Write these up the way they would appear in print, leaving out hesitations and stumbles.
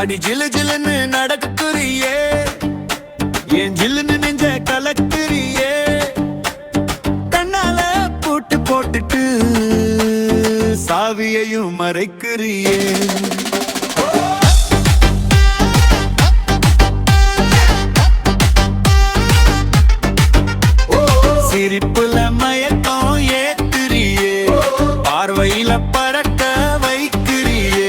அடி ஜிலு ஜிலுன்னு நடக்குறியே, என் ஜில்லுன்னு நெஞ்ச கலக்குறியே. கண்ணால பூட்டு போட்டுட்டு சாவியையும் மறைக்கிறியே. சிரிப்புல மயக்கம் ஏத்துறியே, பார்வையில பறக்க வைக்கிறியே.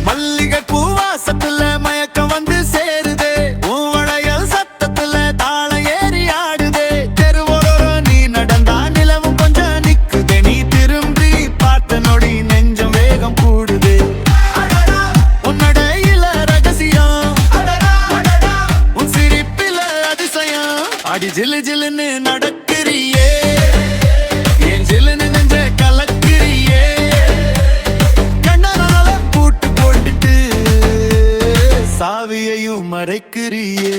மல்லிகை பூவாசத்துல மயக்கம் வந்து சேருதே, உன் வளையல் சத்தத்துல தாளம் ஏறி ஆடுதே. தெருவோர நீ நடந்தா நிலவும் கொஞ்சம் நிக்குதே, நீ திரும்பி பார்த்த நொடி நெஞ்சம் வேகம் கூடுதே. அடி ஜில்லு ஜில்லுன்னு நடக்கிறியே, என் ஜில்லுன்னு நெஞ்ச கலக்கிறியே. கண்ணால பூட்டு போட்டுட்டு சாவியையும் மறைக்கிறியே.